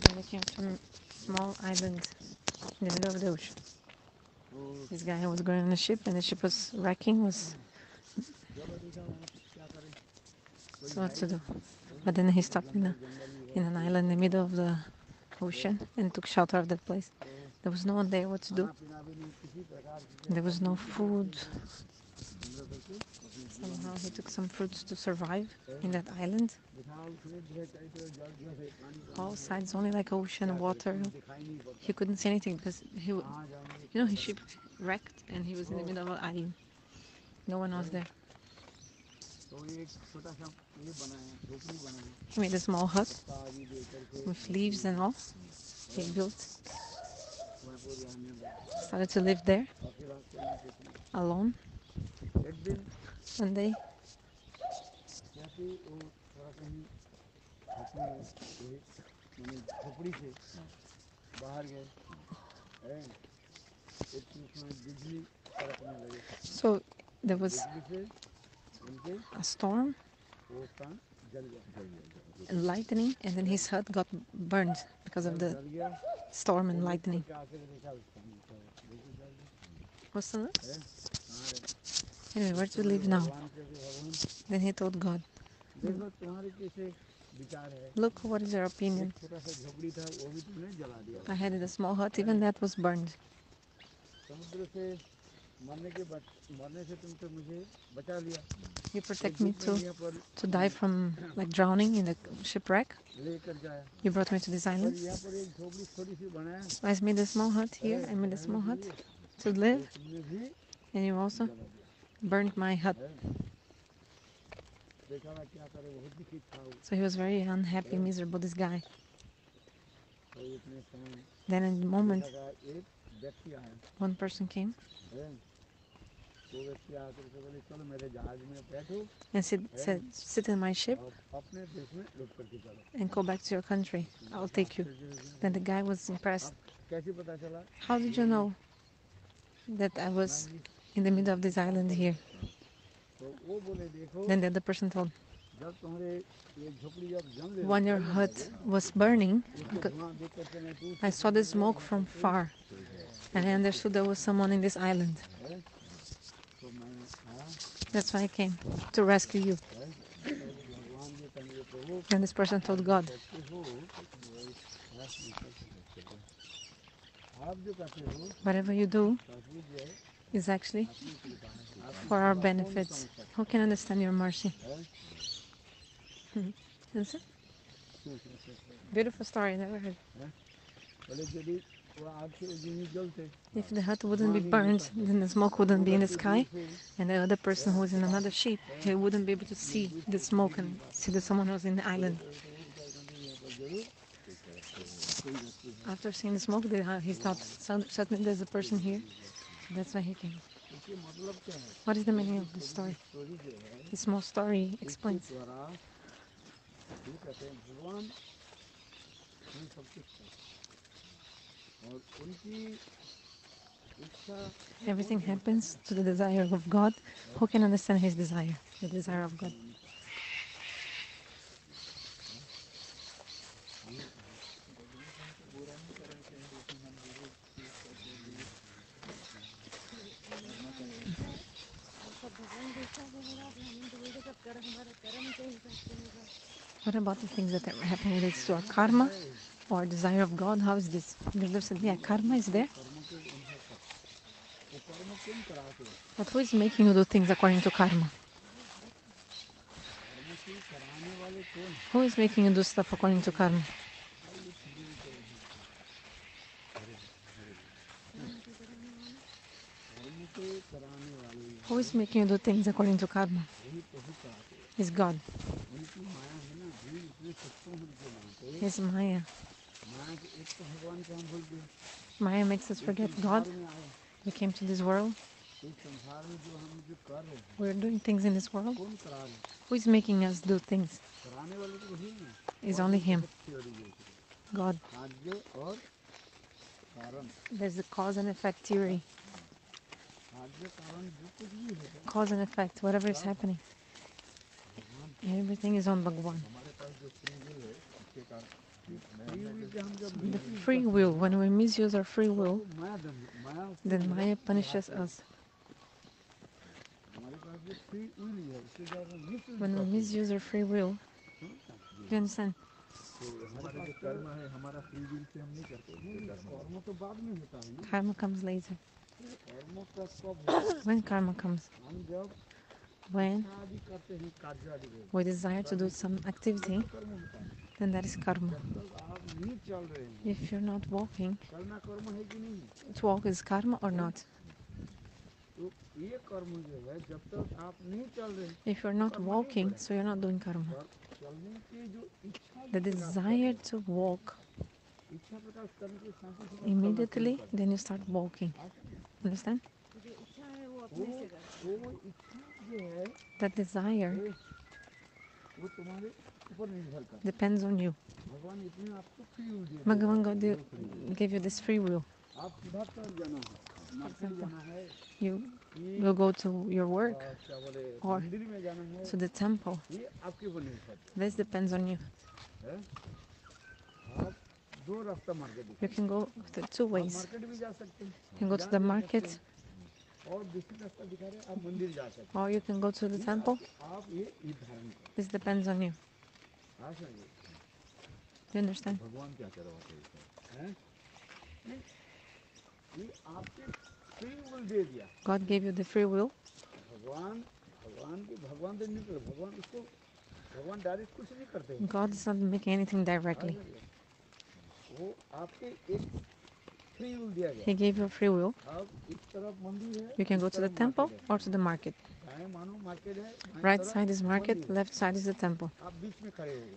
And we came from small island in the middle of the ocean. This guy was going on a ship, and the ship was wrecking. So what to do? But then he stopped in an island in the middle of the ocean and took shelter of that place. There was no one there. What to do? There was no food. Somehow he took some fruits to survive in that island. All sides only like ocean, water. He couldn't see anything because his ship wrecked and he was in the middle of an island. No one was there. He made a small hut with leaves and all. He built. Started to live there alone. One day so there was a storm and lightning, and then his hut got burned because of the storm and lightning. What's the next? Anyway, where to live now? Then he told God, look, what is your opinion? I had a small hut, even that was burned. You protect me to die from like drowning in the shipwreck. You brought me to this island. I made a small hut here. I made a small hut to live, and you also burned my hut. So he was very unhappy, miserable, this guy. Then in the moment, one person came and said, sit in my ship and go back to your country. I'll take you. Then the guy was impressed. How did you know that I was in the middle of this island here? Then the other person told, when your hut was burning, I saw the smoke from far, and I understood there was someone in this island. That's why I came, to rescue you. And this person told God, whatever you do is actually for our benefits. Who can understand your mercy? Is it? Beautiful story, never heard. If the hut wouldn't be burned, then the smoke wouldn't be in the sky, and the other person who was in another ship, he wouldn't be able to see the smoke and see that someone was in the island. After seeing the smoke, he thought, suddenly there's a person here. That's why he came. What is the meaning of this story? This small story explains. Everything happens to the desire of God. Who can understand his desire? The desire of God. What about the things that happen related to our karma or desire of God? How is this? Gurudev said, yeah, karma is there. But who is making you do things according to karma? Who is making you do stuff according to karma? Who is making you do things according to karma? It's God. It's Maya. Maya makes us forget God. We came to this world. We're doing things in this world. Who is making us do things? It's only Him. God. There's the cause and effect theory. Cause and effect, whatever is happening. Everything is on Bhagavan. The free will, when we misuse our free will, then Maya punishes us. When we misuse our free will, you understand? Karma comes later. When karma comes? When we desire to do some activity, then that is karma. If you're not walking, to walk is karma or not? If you're not walking, so you're not doing karma. The desire to walk, immediately, then you start walking. Understand? That desire depends on you. Bhagavan God gave you this free will. For example, you will go to your work or to the temple. This depends on you. You can go two ways. You can go to the market, or you can go to the temple. This depends on you. Do you understand? God gave you the free will. God is not making anything directly. He gave you free will. You can go to the temple or to the market. Right side is market, left side is the temple.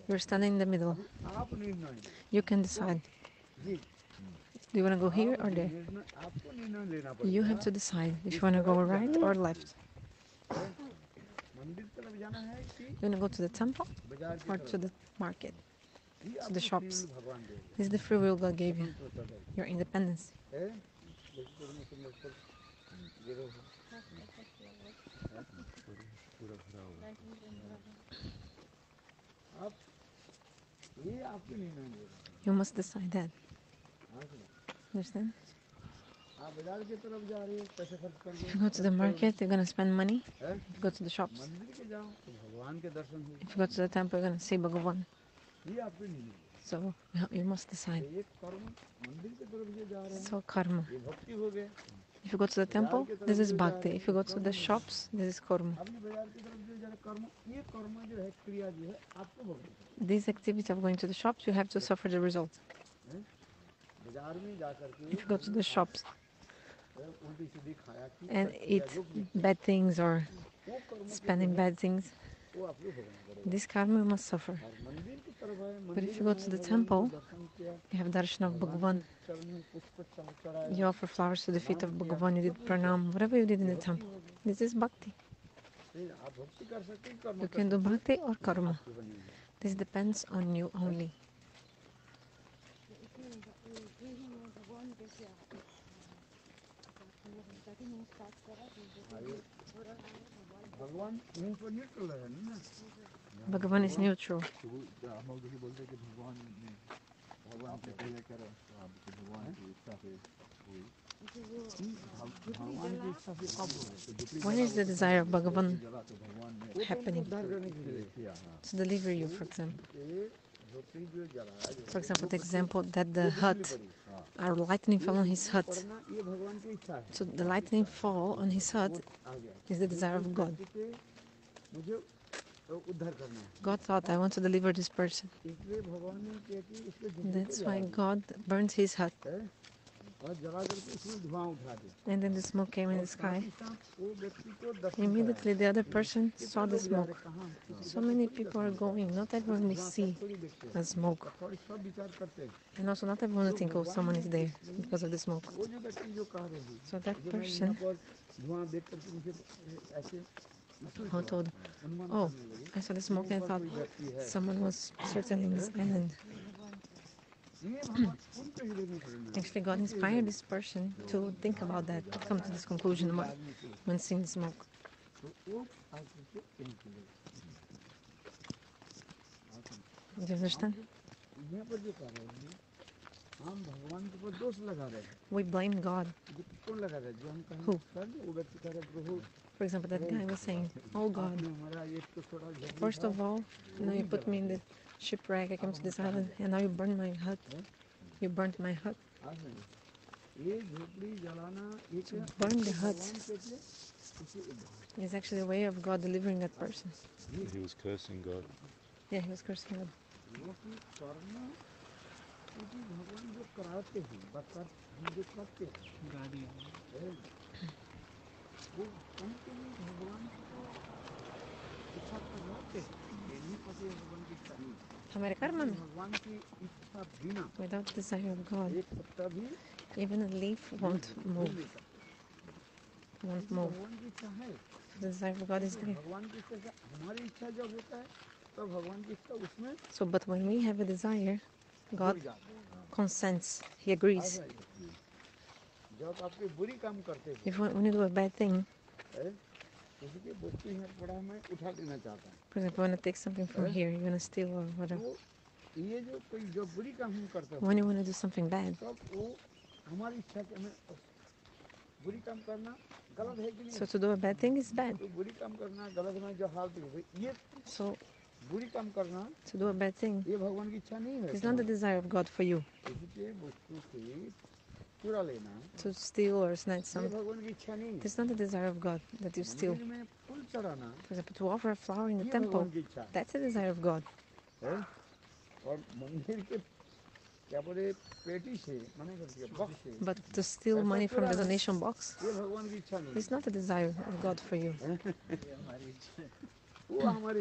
You're standing in the middle. You can decide. Do you want to go here or there? You have to decide if you want to go right or left. You want to go to the temple or to the market, to the shops. This is the free will God gave you, your independence. You must decide that. Understand? If you go to the market, you're going to spend money. If you go to the shops, if you go to the temple, you're going to see Bhagavan. So you must decide. So karma. If you go to the temple, this is bhakti. If you go to the shops, this is karma. This activity of going to the shops, you have to suffer the result. If you go to the shops and eat bad things or spending bad things, this karma you must suffer. But if you go to the temple, you have darshan of Bhagavan, you offer flowers to the feet of Bhagavan, you did pranam, whatever you did in the temple. This is bhakti. You can do bhakti or karma. This depends on you only. Bhagavan is neutral. When is the desire of Bhagavan happening? To deliver you, for example. For example, the example that the hut, our lightning fell on his hut. So the lightning fall on his hut is the desire of God. God thought, I want to deliver this person. That's why God burned his hut. And then the smoke came in the sky. Immediately the other person saw the smoke. So many people are going. Not everyone will see the smoke. And also not everyone will think, oh, someone is there because of the smoke. So that person who told, oh, I saw the smoke and I thought someone was certainly in this island. Actually, God inspired this person to think about that, to come to this conclusion when seeing the smoke. Do you understand? We blame God. Who? For example, that guy was saying, "Oh God, first of all, you put me in the shipwreck. I came to this island, and now you burned my hut. You burnt my hut. To burn the hut is actually a way of God delivering that person." He was cursing God. Yeah, he was cursing God. हमारे कर्म में without the desire of God, even a leaf won't move. The desire of God is there. So, but when we have a desire, God consents. He agrees. If when you do a bad thing, for example, when I take something from here, you're gonna steal or whatever. When you want to do something bad, so to do a bad thing is bad. So to do a bad thing is not the desire of God for you. To steal or snatch something, it's not the desire of God that you steal. For example, to offer a flower in the temple, that's the desire of God. But to steal money from the donation box is not a desire of God for you.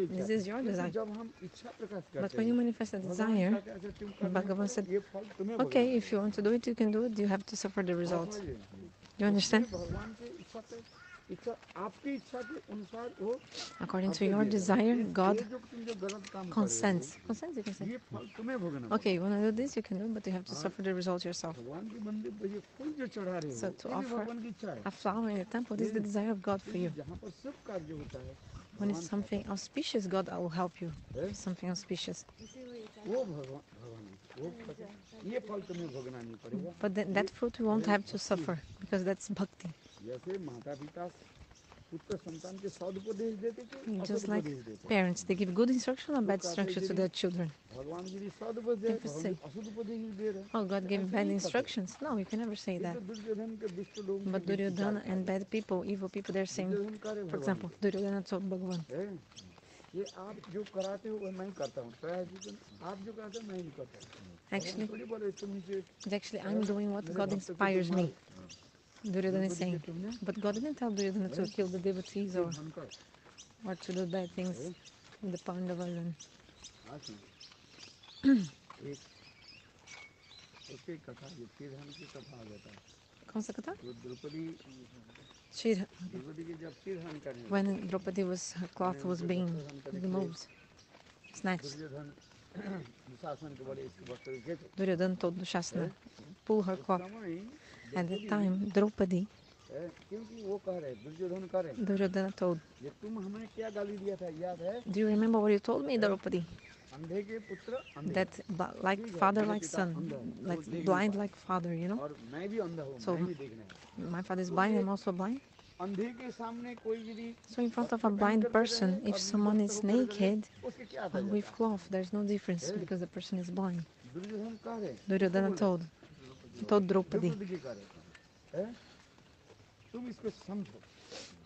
This is your desire. But when you manifest a desire, Bhagavan said, okay, if you want to do it, you can do it. You have to suffer the results. You understand? According to your desire, God consents. Consents, you can say. Okay, you want to do this, you can do it, but you have to suffer the results yourself. So to offer a flower in the temple, this is the desire of God for you. When it's something auspicious, God will help you. Something auspicious. But that fruit you won't have to suffer, because that's bhakti. Just like parents, they give good instruction or bad instruction to their children. If you say, oh, God gave bad instructions, no, you can never say that. But Duryodhana and bad people, evil people, they're saying, for example, Duryodhana told Bhagavan, actually I'm doing what God inspires me. Duryodhana is saying, but God didn't tell Duryodhana to kill the devotees or to do bad things in the Pandavas. And कौन सा कथा? When Draupadi her cloth was being removed, snatched. Duryodhana told Dushasana, pull her cloth. At that time, Draupadi, Duryodhana told, do you remember what you told me, Draupadi? That like father, like son, like blind, like father, you know? So my father is blind, I'm also blind. So in front of a blind person, if someone is naked with cloth, there's no difference because the person is blind. Duryodhana told Draupadi.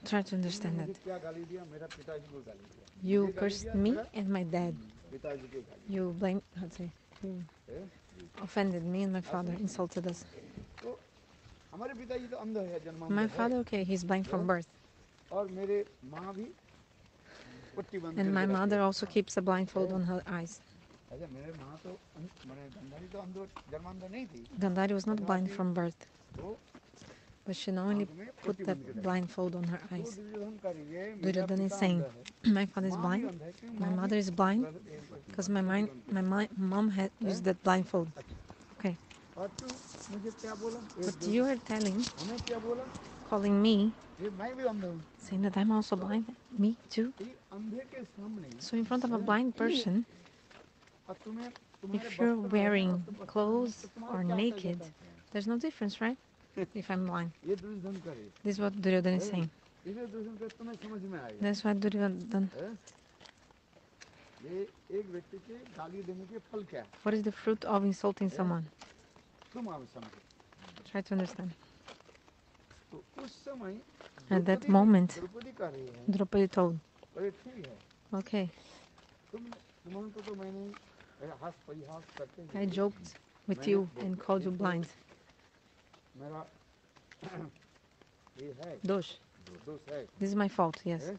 Try to understand that. You cursed me and my dad. You blamed, you offended me and my father, insulted us. My father, okay, he's blind from birth. And my mother also keeps a blindfold on her eyes. Gandhari was not blind from birth, but she not only put that blindfold on her eyes. Duryodhana is saying, my father is blind, my mother is blind, because my mom had used that blindfold. Okay. But you are calling me, saying that I'm also blind, me too. So in front of a blind person, If you're wearing clothes or naked, there's no difference, right? If I'm blind. This is what Duryodhana is saying. That's what Duryodhana. What is the fruit of insulting someone? Try to understand. At that moment, Draupadi told, okay, I joked with you and called you blind. Dosh. This is my fault, yes.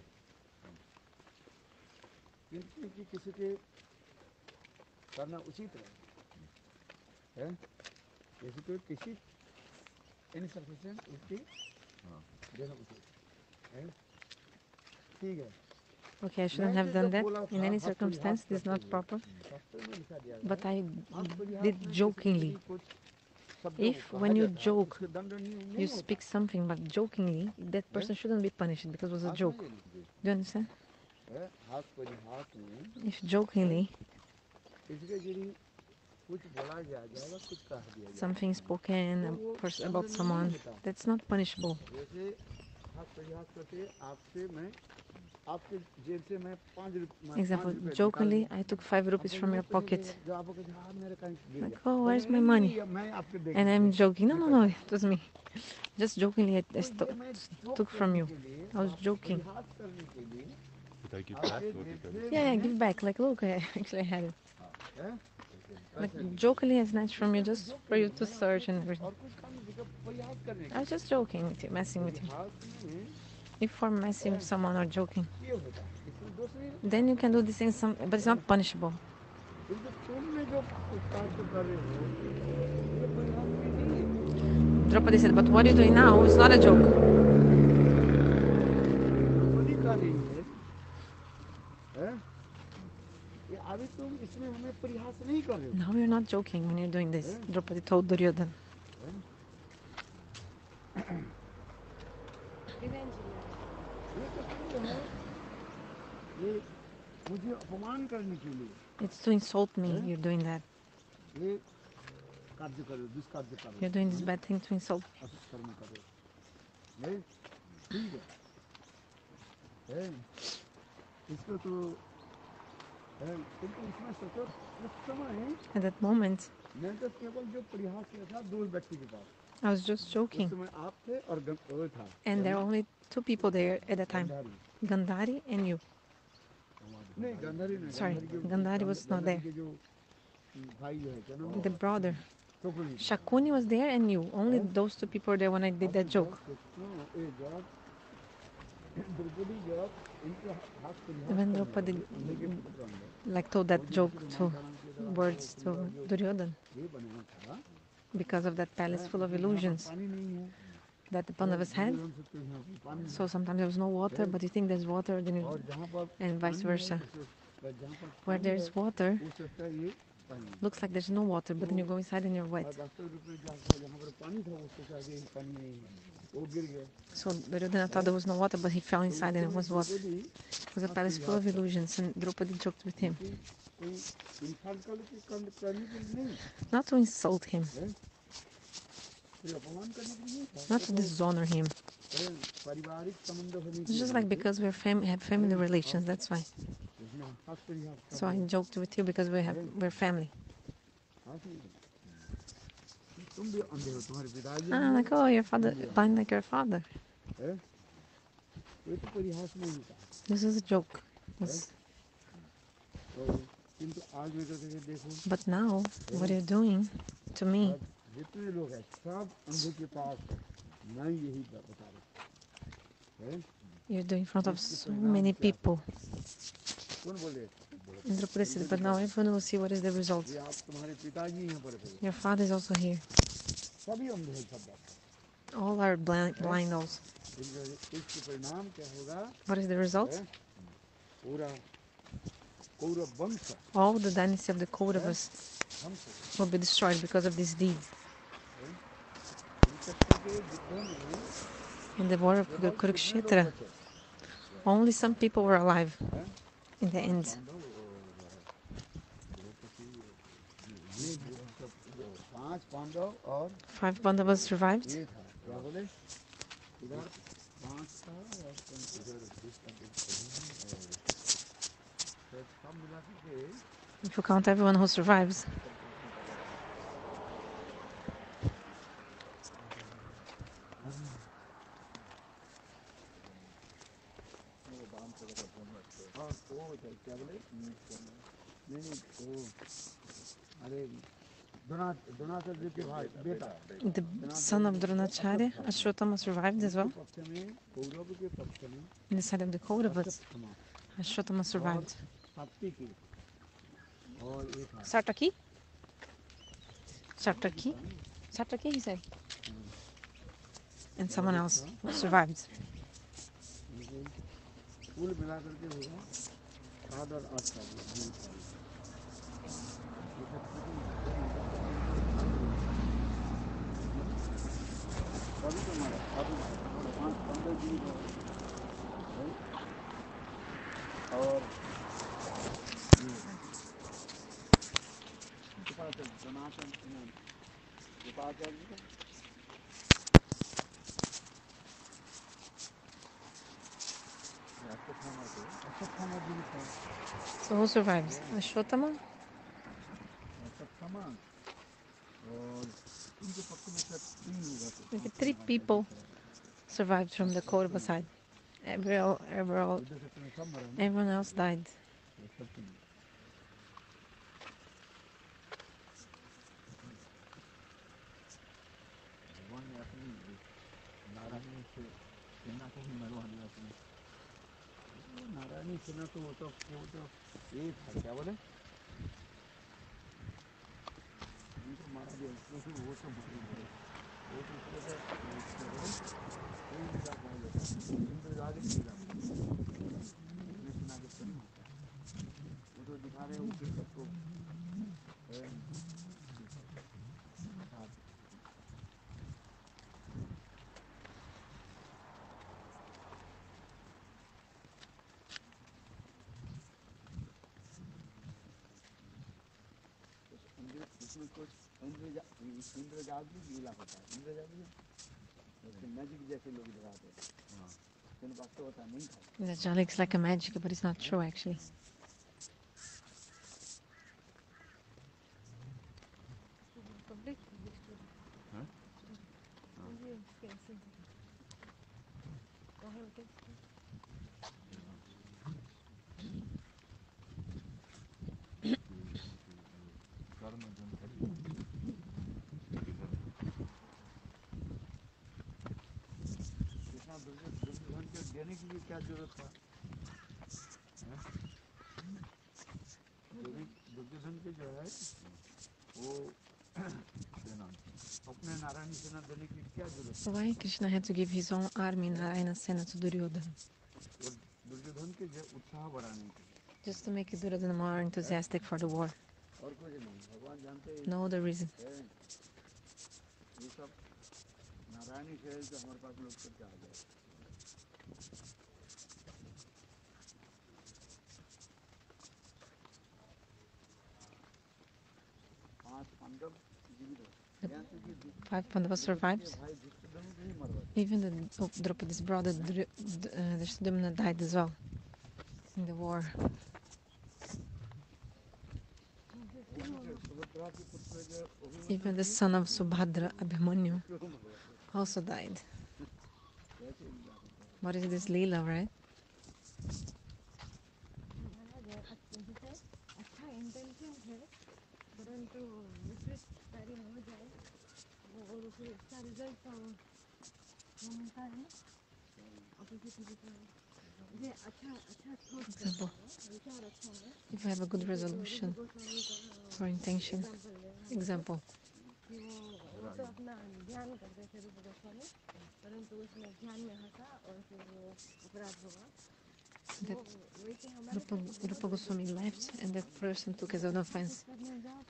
Okay, I shouldn't have done that. In any circumstance, this is not proper. But I did jokingly. If when you joke, you speak something, but jokingly, that person shouldn't be punished because it was a joke. Do you understand? If jokingly something spoken about someone, that's not punishable. Example, jokingly, I took 5 rupees from your pocket. Like, oh, where's my money? And I'm joking. No, no, no, it was me. Just jokingly, I took from you. I was joking. Did they give back? Or did they... Yeah, give back. Like, look, I actually had it. Like, jokingly, I snatched from you just for you to search and everything. I was just joking with you, messing with you. If for messing with someone or joking, then you can do these things, but it's not punishable. Draupadi said, but what you're doing now is not a joke. Now you're not joking when you're doing this, Draupadi told Duryodhana. It's to insult me, you're doing that. You're doing this bad thing to insult me. At that moment, I was just joking. And there were only 2 people there at that time, Gandhari and you. Sorry, Gandhari was not there. The brother. Shakuni was there and you. Only those 2 people were there when I did that joke. When Draupadi told that joke to words to Duryodhana, because of that palace full of illusions that the Pandavas had. So sometimes there was no water, but you think there's water, then and vice versa. Where there's water, looks like there's no water, but then you go inside and you're wet. So Duryodhana thought there was no water, but he fell inside and it was water. It was a palace full of illusions, and Draupadi joked with him. Not to insult him, not to dishonor him. It's just like because we have family relations, that's why. So I joked with you because we're family. Like, oh, your father, blind like your father. This is a joke. But now, what you're doing to me, you're doing in front of so many people. And Draupadi said, but now everyone will see what is the result. Your father is also here. All are blind also. What is the result? All the dynasty of the Kauravas will be destroyed because of this deed. In the war of Kurukshetra, only some people were alive in the end. 5 Pandavas survived. If you count everyone who survives. The son of Dronacharya, Ashwatthama, survived as well. In the side of the Kauravas, Ashwatthama survived. Satyaki? Satyaki? Satyaki, he said. And someone else survived. So who survives? Ashwatthama? Maybe 3 people survived from the Kaurava side. Everyone else died. That looks like a magic, but it's not true actually. Why Krishna had to give his own army, Narayana Sena, to Duryodhana? Just to make Duryodhana more enthusiastic for the war. No other reason. The 5 Pandavas survived. Even Draupadi's brother Drishdamna died as well in the war. Even the son of Subhadra, Abhimanyu, also died. What is this Leela, right? Example, if I have a good resolution or intention, example, that Rupa Goswami left and that person took as an offense.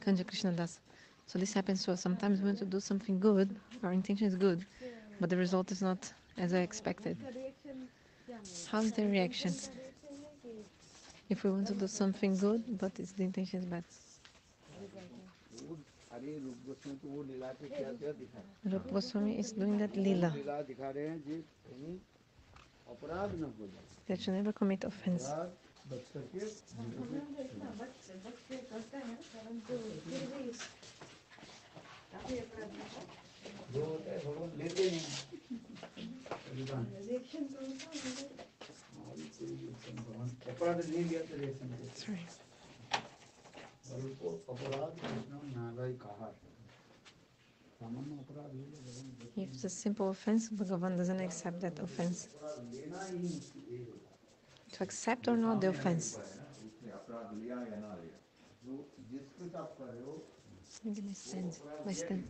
Kanja Krishna Das. So this happens to us. Sometimes we want to do something good, our intention is good, but the result is not as I expected. How is the reaction? If we want to do something good, but the intention is bad. Rupa Goswami is doing that lila. That should never commit offense. Sorry. If it's a simple offense, Bhagavan doesn't accept that offense. To accept or not the offense. Maybe my stand.